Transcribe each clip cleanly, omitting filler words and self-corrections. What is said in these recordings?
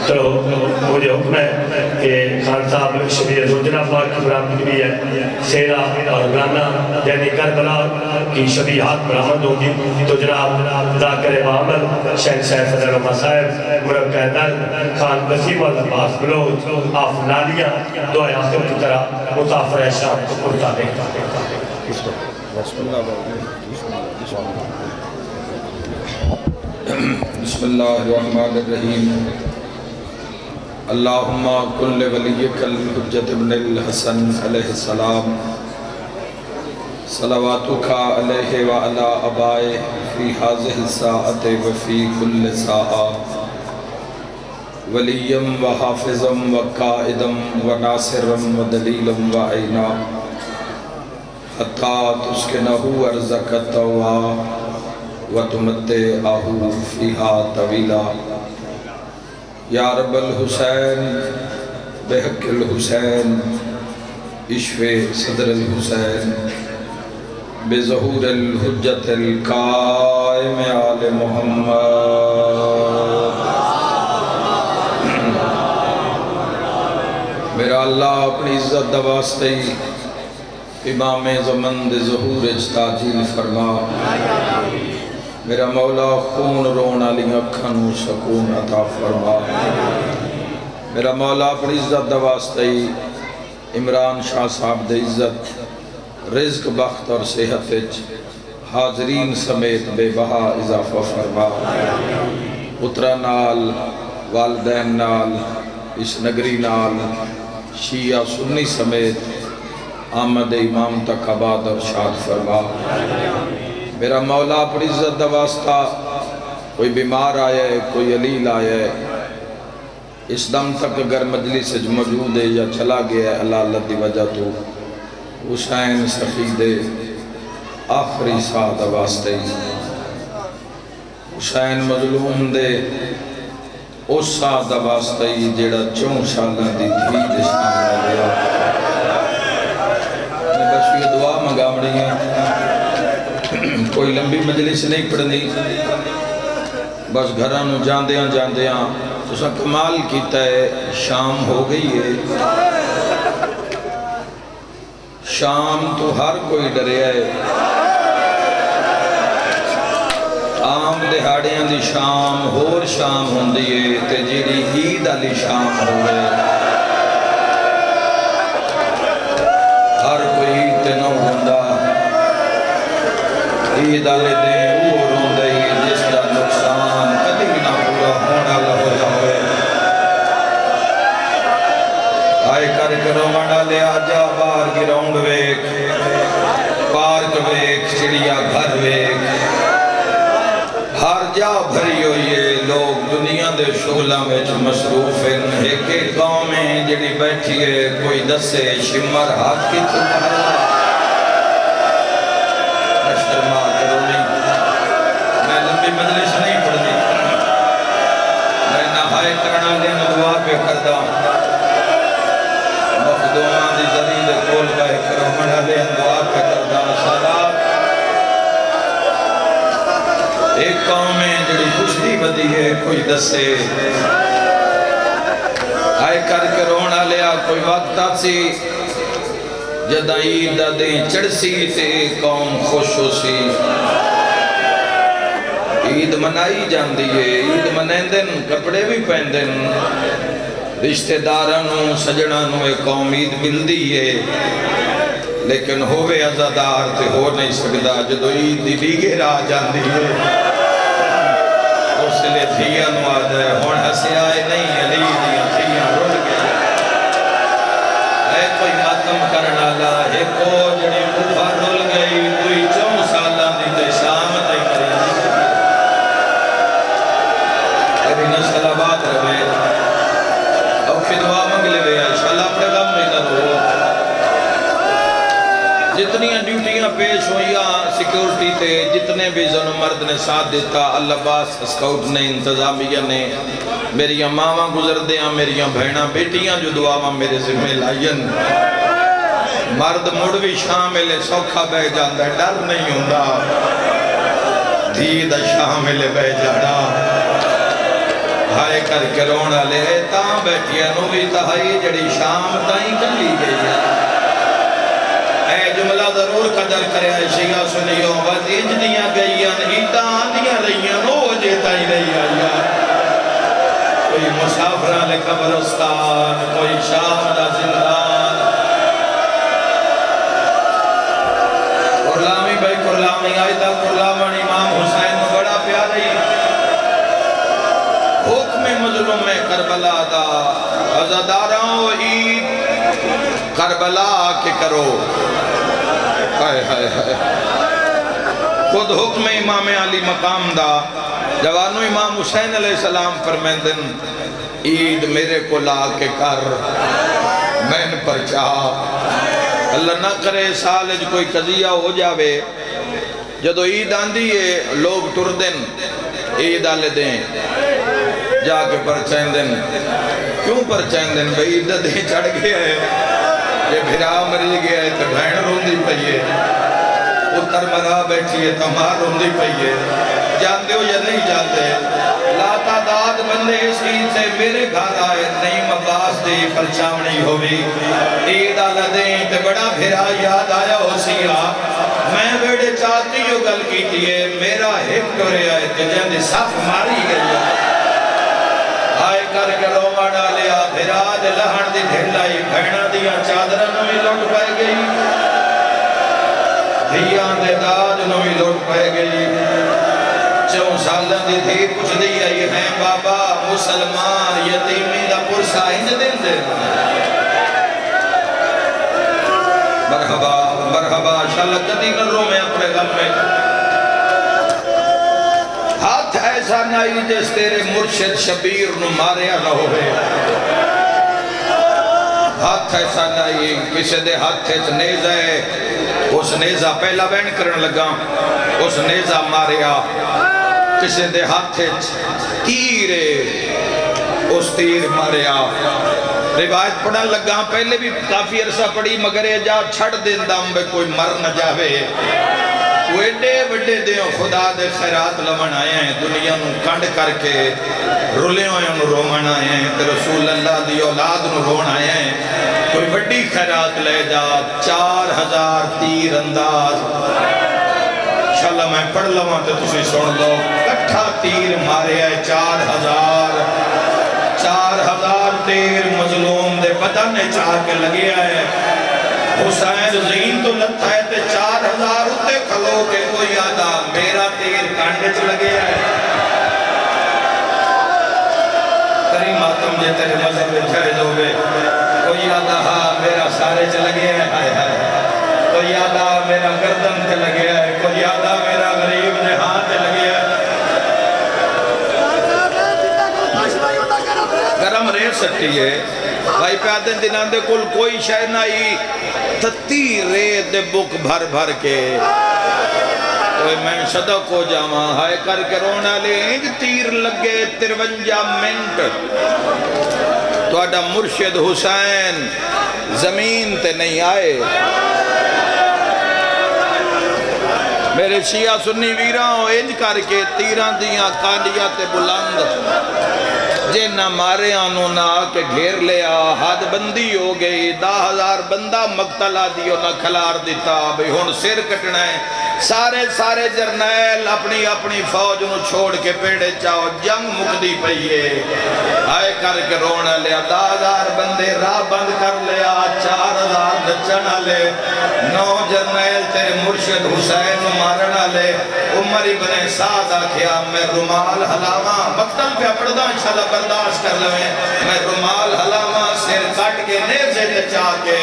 تو مجھے حکم ہے کہ خان صاحب شبیر روجنہ پاک کی برآمد بھی ہے سیرہ اور گانا یعنی کربلا کی شبیہات برآمد ہوگی تو جناب ذاکر معامل شہن سیف فضل و مسائب مرکہ در خان وسیم والعباس بلوچ آف نالیہ دعائے آخر کی طرح مسافر شام کو پرتا دیکھتا بسم اللہ الرحمن الرحیم اللہم کل ولیک الحجت ابن الحسن علیہ السلام صلواتک علیہ وعلا ابائے فی حاضر الساعت وفی کل ساعہ ولیم و حافظم و قائدم و ناصرم و دلیلم و عینا حتی تسکنہو ارزک التوا و تمتعہو فیہا طویلا یا رب الحسین بحق الحسین عشف صدر الحسین بظہور الحجت القائم آل محمد میرا اللہ اپنی عزت دواستے امام زمن دے ظہور اجتاجیل فرما میرا مولا خون رونا لیا کھنو سکون عطا فرما میرا مولا اپنی عزت دواستے عمران شاہ صاحب دے عزت رزق بخت اور صحت حاضرین سمیت بے بہا اضافہ فرما اترا نال والدین نال اس نگری نال شیعہ سنی سمیت آمد امام تک آباد اور شاد فرما میرا مولا اپنی عزت دواستا کوئی بیمار آئے کوئی علیل آئے اس دم تک اگر مجلس موجود ہے یا چلا گیا ہے اللہ اللہ دی وجہ تو حسین سخید آخری ساتھ واسطے حسین مظلوم دے اس ساتھ واسطے جیڑا 4 سالہ دی تھی جس نام لیا میں بس یہ دعا منگا مڑی ہیں کوئی لمبی مجلس نہیں پڑھنی بس گھرانو جاندیاں تو سا کمال کیتا ہے شام ہو گئی ہے شام تو ہر کوئی ڈرے ہے عام دہاڑیاں دی شام ہور شام ہوندی ہے تے جیڑی عید علی شام ہوئے ہر کوئی عید تے نہ ہوندہ عید علی دے وہ روندے جس دا نقصان کدی نہ پورا ہونا لہو جاوے آئے کر کرو منڈا لے آجا بار گراؤنڈ ویک پارک ویک چڑیا گھر ویک ہر جا بھری ہوئی ہے لوگ دنیا دے شغلہ میں جو مصروف ہیں ایک گاؤں میں جڑی بیٹھی ہے کوئی دسے شمر ہاتھ کی تمہارا اشترما کرو نہیں میں لمبی مجلس نہیں پڑھنی میں نہائے کرنا دین دعا پہ کردہ مخدومان دی زرید کول گئے کرو منہ دین دعا پہ کردہ صلاح ایک قوم میں جڑی کشتی بدی ہے کوئی دسے آئے کر کے رونا لیا کوئی وقت آسی جدہ عید دیں چڑسی تے قوم خوش ہو سی عید منائی جان دیئے عید منین دن کپڑے بھی پہن دن رشتہ دارانوں سجنانوں ایک قوم عید مل دیئے لیکن ہوئے عزادار تے ہو نہیں سکتا جدو عید دی بیگے راہ جان دیئے اس لئے تھیاں نو آ جائے ہون ہسی آئے نہیں علی دیا تھیاں رول گئے اے کوئی ماتم کرنا لا ایک کو جڑی کوفہ رول گئی کوئی 4 سالہ دی تے شام تے کری ابھی نسل آباد رہے اب پھر دعا منگ لے گیا انشاءاللہ اپنے غم میں نہ رو جتنی ڈیوٹیاں پیش ہوئیاں سیکیورٹی تے جتنے بھی زن مرد نے ساتھ دیتا اللہ باس اسکاؤٹ نے انتظامیہ نے میری ماما گزر دیاں میری بھینا بیٹیاں جو دعاواں میرے ذمہ لائین مرد مڑ بھی شامل سوکھا بہ جاندہ ہے ڈر نہیں ہوندہ دید شامل بہ جانا ہائے کر کے رونا لے تاں بیٹھیا نو بھی تہائی جڑی شام تائیں کلی گئی ہے اے جملہ ضرور قدر کرے شیعہ سنیوں بس انجنیاں گئیاں عیداں آندیاں رہیاں نو وجہ تائیں رہی آیا کوئی مسافران لے قبرستان کوئی شام دا زندان قرلامی بھائی قرلامی آئیدہ قرلامی امام حسین میں بڑا پیارا ہی حکم مظلوم کربلا دا عزاداراں عید کربلا کے کرو ہائے ہائے ہائے خود حکم امام علی مقام دا جوانو امام حسین علیہ السلام فرمیندن عید میرے کو لا کے کر مین پر چاہ اللہ نہ کرے سالج کوئی قضیہ ہو جاوے جدو عید آندھی ہے لوگ ٹردن عید آلے دیں جا کے پرچائن دن کیوں پرچائن دن بھئی عید دیں چڑھ گیا ہے یہ بھرا مری گیا ہے تو بھین روندی پئیے اتر مرا بیٹھی ہے تو ماں روندی پئیے جانتے ہو یا نہیں جانتے لا تعداد بندے اس عید سے میرے گھر آئے نعیم عباس دی پرچاونی ہوئی عید آلہ دیں تے بڑا بھرا یاد آیا ہو سیا میں بیڑے چاہتی ہو گل کی تیئے میرا ہپ ٹورے آئے تے جاندے صف ماری گئی آئے کر کے روما ڈالیا بھرا دے لہن دی دھلائی بھینا دیا چادرہ نوی لوٹ پائے گئی دھیان دے داد نوی لوٹ پائے گئی چون سالن دی تھی کچھ دیا یہ ہیں بابا مسلمان یتیمی دا پرسا ہند دن دے مرحبا مرحبا شاءاللہ کدی کر رو میں اپنے غم میں ہاتھ ایسا نہیں جس تیرے مرشد شبیر نو ماریا نہ ہوئے ہاتھ ایسا نہیں کسی دے ہاتھ ایچ نیزہ ہے اس نیزہ پہلا بین کرن لگا اس نیزہ ماریا کسی دے ہاتھ تیرے اس تیر ماریا روایت پڑھا لگا پہلے بھی کافی عرصہ پڑھی مگر یہ جا چھڑ دن دام بے کوئی مر نہ جاوے وہ ایڈے وڈے دیوں خدا دے خیرات لمن آئے ہیں دنیا نو کنڈ کر کے رولے ہوئے انہوں رومن آئے ہیں تے رسول اللہ دی اولاد نو رون آئے ہیں کوئی وڈی خیرات لے جا 4000 تیر انداز انشاءاللہ میں پڑھ لوں تو تسی سن لو کٹھا تیر مارے آئے 4000 تیر مظلوم دے بدن نے چاہ کے لگے آئے حسین زین تو لتا ہے تے 4000 اتے کھلو کے کوئی آدھا میرا تیر کانڈے چ لگے آئے کریم آتم جے تیرے مذہب میں جائز ہوئے کوئی آدھا ہاں میرا سارے چ لگے آئے کوئی آدھا میرا گردن چ لگے آئے کوئی آدھا میرا غریب نے ہاتھ لگے آئے گرم رہ سکتی ہے بھائی پیادن دنان دے کل کوئی شہ نہیں تتی ریت دے بک بھر بھر کے کوئی میں صدق ہو جاما ہائے کر کے رونا لے انج تیر لگے 53 منٹ تو اڈا مرشد حسین زمین تے نہیں آئے میرے شیعہ سنی ویران انج کر کے تیران دیاں کانڈیاں تے بلند جے نہ مارے آنو نہ آکے گھیر لیا حد بندی ہو گئی 10,000 بندہ مقتلہ دیو نہ کھلار دیتا بھئی ہون سر کٹنا ہے سارے جرنیل اپنی اپنی فوج نو چھوڑ کے پیڑے چاہو جنگ مقدی پئیے آئے کر کے رونا لیا 10,000 بندے راہ بند کر لیا 4,000 نچنا لے 9 جرنیل تیرے مرشد حسین مارنا لے عمر ابن سعد آکھیا میں رمال حلاما مقتل پہ اپڑدا انشاءاللہ برداشت کر لویں میں رمال حلاما سر کٹ کے نیزے تے چاہ کے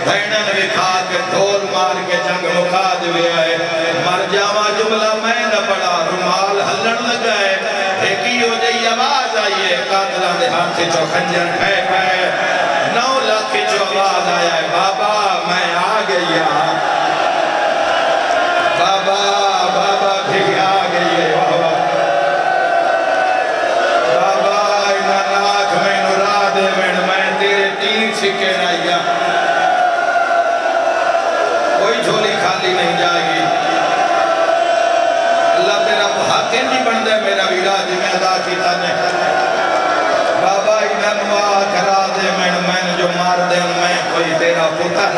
بھینن وکھا کے ڈھول مار کے جنگ مکھا دوے آئے مر جاما جملہ میں نہ پڑا رمال ہلن لگائے ایکی ہو جائی آواز آئیے قاتلان دے ہاتھ چو خنجر پھیک ہے 9 لاکھ چو آواز آیا ہے بابا میں آ گئی بابا بھی آ گئی ہے بابا اینا لاکھ میں نورا دے میں تیرے 3 سکے نائیا کوئی جھولی خالی نہیں جائے گی اللہ تیرا حاکم جی بن دے میرا ویرا جی میں ادا کیتا نے نوا کرا دے میں جو مار دے میں کوئی تیرا پتر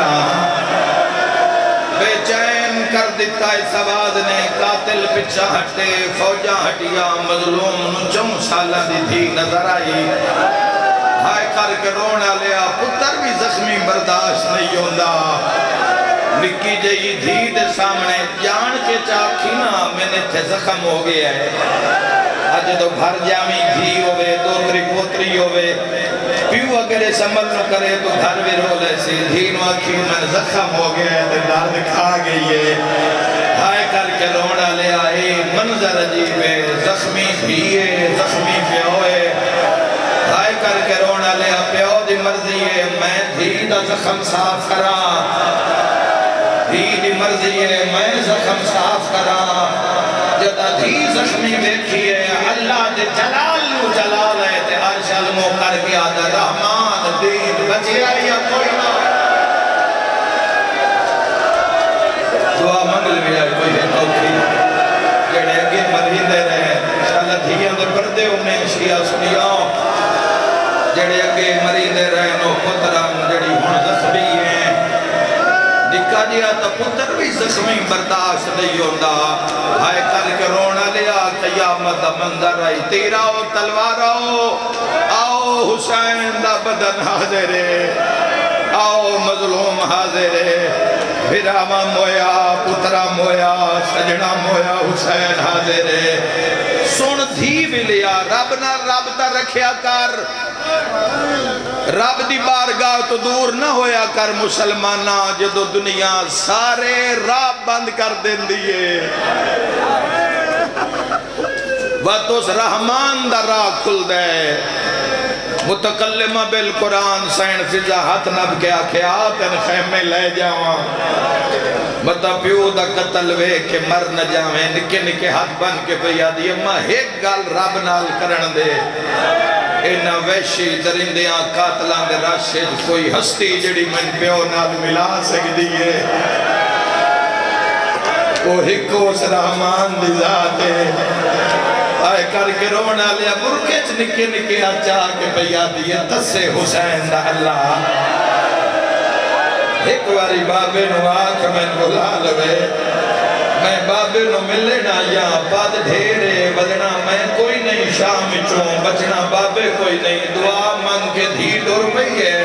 بے چین کر دیتا اس آواز نے قاتل پچھا ہٹے فوجاں ہٹیا مظلوم نچم سالہ دی تھی نظر آئی ہائے کر کے رونا لیا پتر بھی زخمی برداشت نہیں ہوندہ نکی جئی دھی دے سامنے جان کے چاکھی نا میں نے تھے زخم ہو گیا ہے آج تو بھر جامی دھی ہوئے دوتری پوتری ہوئے پیو اگر اس عمل نہ کرے تو گھر بھی رو لے سی دھینو آکھی میں زخم ہو گیا ہے درد کھا گئی ہے ہائے کر کے رونا لے آئے منظر عجیب ہے زخمی دھیے زخمی پیوئے ہائے کر کے رونا لے پیو دی مرضی ہے میں دھی دا زخم صاف کرا دھی دی مرضی ہے میں زخم صاف کرا جدا دھی زخمی بیٹھی ہے اللہ دے جلال نو جلال ہے تے عرش علمو کر گیا دا رحمان دین بچیا یا کوئی نہ دعا منگل بھی آئی کوئی ہے توکھی جڑے اگے مرہندے رہے انشاءاللہ دھیاں دے پردے انہیں شیعہ سنیاں جڑے اگے مرہندے رہے نو پتران جڑی ہون زخمی ہیں نکا دیا تا پتر بھی زخمی برداشت نہیں ہوندہ ہائے کر کے رونا لیا قیامت منظر آئی تیرا و تلوار آؤ حسین دا بدن حاضر ہے آؤ مظلوم حاضر ہے بھراما مویا پترا مویا سجنہ مویا حسین حاضر ہے سن دھی بھی لیا رب نہ رب تا رکھیا کر رب دی بارگاہ تو دور نہ ہویا کر مسلمانہ جدو دنیا سارے رب بند کر دین دیئے وقت اس رحمان دا راہ کھل دے متکلمہ بالقرآن سین فضا ہاتھ نب کے آکھیات ان خیمے لے جاواں مطا پیو دا قتل وے کہ مر نہ جاویں نکے نکے ہاتھ بن کے پیا دیئے ماں ایک گال رب نال کرن دے اینا ویشی درندیاں قاتلان دے راشد کوئی ہستی جڑی من پیو نال ملا سکتی ہے وہ ہکو اس رحمان دی ذات ہے آئے کر کے رونا لیا برکچ نکے نکے آچا کے پیا دیئے تسے حسین دا اللہ ایک واری بابے نو آکھ میں بلا لوے میں بابے نو ملنا یا باد ڈھیرے ودنا میں کوئی نہیں شام چوں بچنا بابے کوئی نہیں دعا مانگ کے دھی ڈور پئی ہے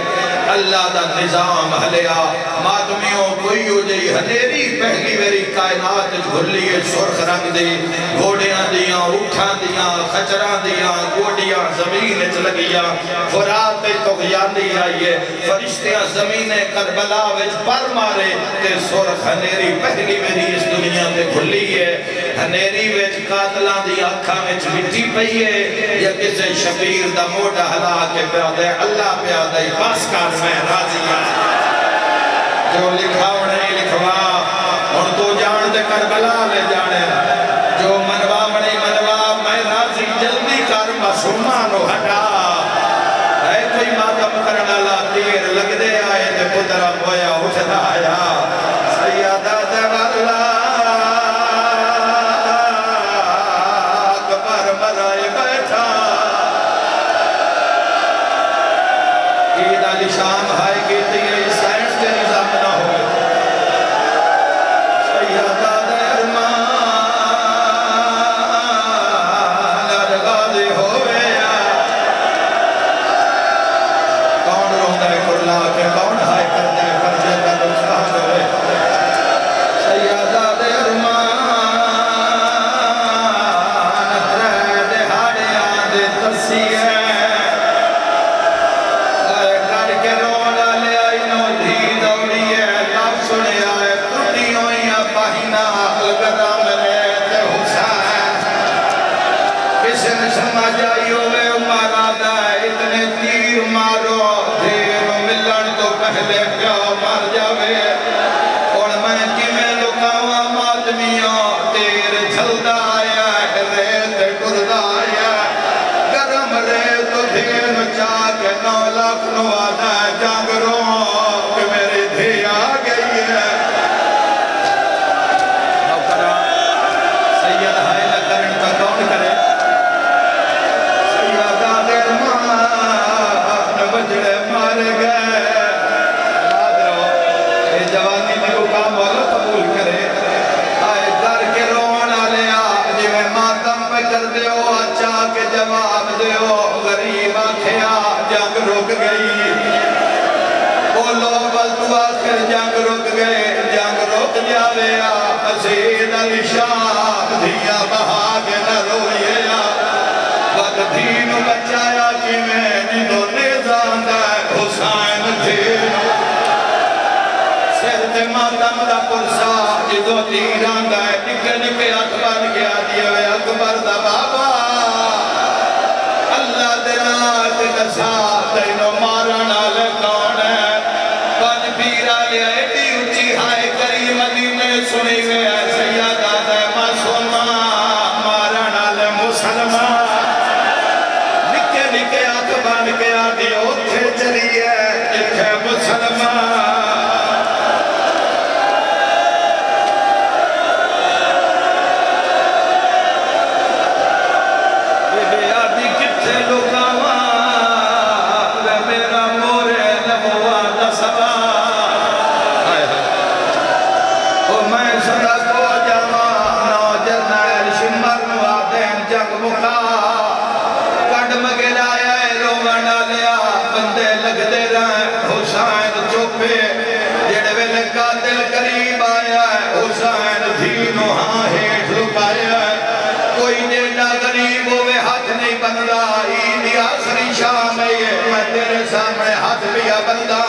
اللہ دا نظام حلیا ماتمیوں کوئی ہو جائی ہنیری پہلی ویری کائنات جھولی سرخ رنگ دی گھوڑیاں دیاں اٹھاں دیاں خچراں دیاں گوڑیاں زمین چلگیاں فرات تو غیاندی آئیے فرشتیاں زمین کربلا وچ پر مارے تے سرخ ہنیری پہلی ویری اس دنیا تے کھلی ہے ہنیری وچ قاتلاں دی آنکھاں وچ مٹی پئی ہے یا کسے شبیر دا موڑا ہلا کے پیادے اللہ پیادے بس کر میں راضی جو لکھاؤ نہیں لکھوا اور تو جان دے کربلا لے جانے جو منوا نہیں منوا میں راضی جلدی کر معصومانو ہٹا اے کوئی ماتم کرنا لا تیر لگ دے آئے تے پترہ مویا اٹھتا آیا سیادہ دے والا اکبر مرائے بیٹھا عید علی شام ہائے گی تیرے سائنس کے نظام نہ ہو سیادہ دے ارمان ارغازی ہوئے کون روندہ ہے کرلا کے کون ہائے کر دے فرجے کا نقصان ہوئے سیادہ دے ارمان اترے دے ہاڑے آدھے ترسیے جنگ رک گئی بولو اول تو آخر جنگ رک گئے جنگ رک جاوے حسین علی شاہ دھیا بہاگ نہ روئے وقت دین بچایا کہ میں جدو نیزان دا حسین تھے سرد ماتم دا پرسا جدو دیران دا نکے نکے اکبر گیا دیوے اکبر دا بابا اللہ دلات دسا تینو مارنا لکون ہے پنج پیرا لیا ایڈی اچھی ہائے کری مدینے سنی گیا سیدہ دے معصومہ مارنا لے مسلمان نکے نکے اکبر گیا دیو تھے چلیے جتھے مسلمان بندہ